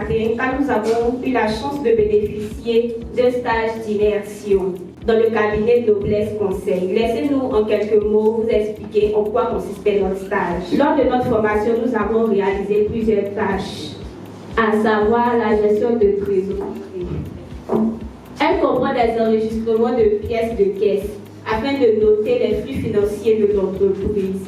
2021, quand nous avons eu la chance de bénéficier d'un stage d'immersion dans le cabinet de Noblesse Conseil. Laissez-nous en quelques mots vous expliquer en quoi consistait notre stage. Lors de notre formation, nous avons réalisé plusieurs tâches, à savoir la gestion de trésorerie. Elle comprend des enregistrements de pièces de caisse afin de noter les flux financiers de l'entreprise.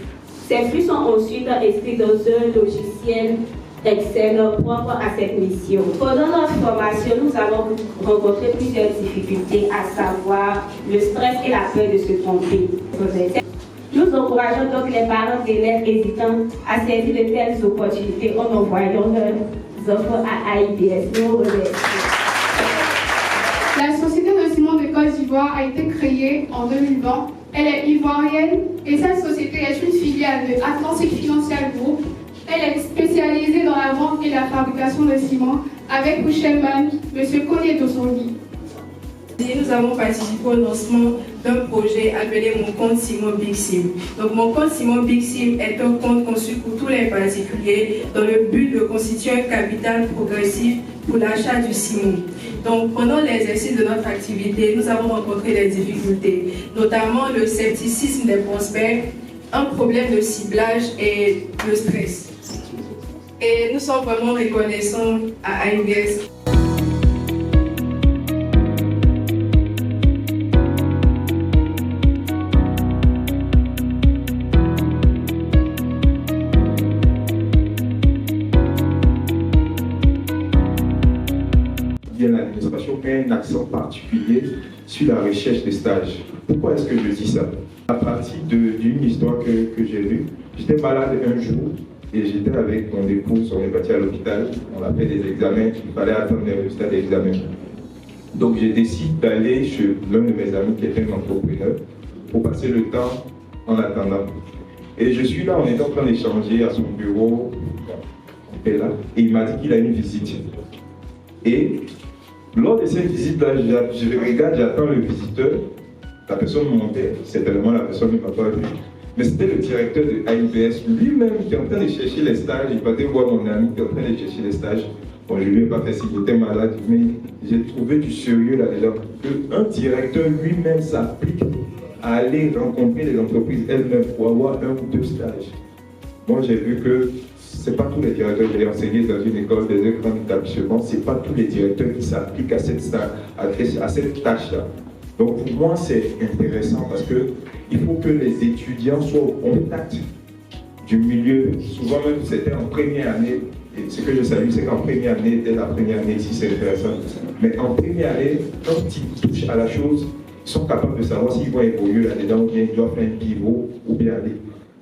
Ces flux sont ensuite inscrits dans un logiciel Excel propre à cette mission. Pendant notre formation, nous avons rencontré plusieurs difficultés, à savoir le stress et la peur de se tromper. Nous encourageons donc les parents d'élèves hésitants à saisir de telles opportunités en envoyant leurs enfants à AIBS. Nous remercions. La Société de ciment de Côte d'Ivoire a été créée en 2020. Elle est ivoirienne et cette société est une filiale de Atlantic Financial Group. Elle est spécialisée dans la vente et la fabrication de ciment avec pour chairman M. Kone Dosongui. Nous avons participé au lancement d'un projet appelé Mon compte Ciment Big Sim. Donc, Mon compte Ciment Big Sim est un compte conçu pour tous les particuliers dans le but de constituer un capital progressif pour l'achat du ciment. Donc, pendant l'exercice de notre activité, nous avons rencontré des difficultés, notamment le scepticisme des prospects, un problème de ciblage et le stress. Et nous sommes vraiment reconnaissants à AIBS. L'administration met un accent particulier sur la recherche des stages. Pourquoi est-ce que je dis ça? À partir d'une histoire que j'ai lue, j'étais malade un jour et j'étais avec mon épouse, on est parti à l'hôpital, on a fait des examens, il fallait attendre les résultats des examens. Donc j'ai décidé d'aller chez l'un de mes amis qui était un entrepreneur pour passer le temps en attendant. Et je suis là, on est en train d'échanger à son bureau, et il m'a dit qu'il a une visite. Et lors de cette visite-là, je regarde, j'attends le visiteur, la personne montait, certainement la personne ne m'a pas vu, mais c'était le directeur de AIBS lui-même qui est en train de chercher les stages. Il partait voir mon ami qui est en train de chercher les stages. Bon, je ne lui ai pas fait s'il était malade, mais j'ai trouvé du sérieux là-dedans. Qu'un directeur lui-même s'applique à aller rencontrer les entreprises elles-mêmes pour avoir un ou deux stages. Moi, j'ai vu que ce n'est pas tous les directeurs, j'ai enseigné dans une école des grands établissements, ce n'est pas tous les directeurs qui s'appliquent à cette tâche-là. Donc pour moi, c'est intéressant parce qu'il faut que les étudiants soient au contact du milieu. Souvent même, c'était en première année, et ce que je salue, c'est qu'en première année, dès la première année, ici c'est intéressant, mais en première année, quand ils touchent à la chose, ils sont capables de savoir s'ils vont évoluer là-dedans ou bien ils doivent faire un pivot ou bien aller.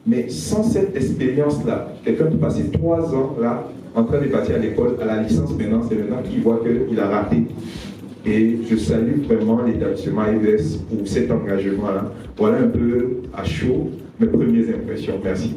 Mais sans cette expérience-là, quelqu'un peut passer 3 ans là, en train de partir à l'école, à la licence maintenant, c'est maintenant qu'il voit qu'il a raté. Et je salue vraiment l'établissement AIBS pour cet engagement-là. Voilà un peu à chaud mes premières impressions. Merci.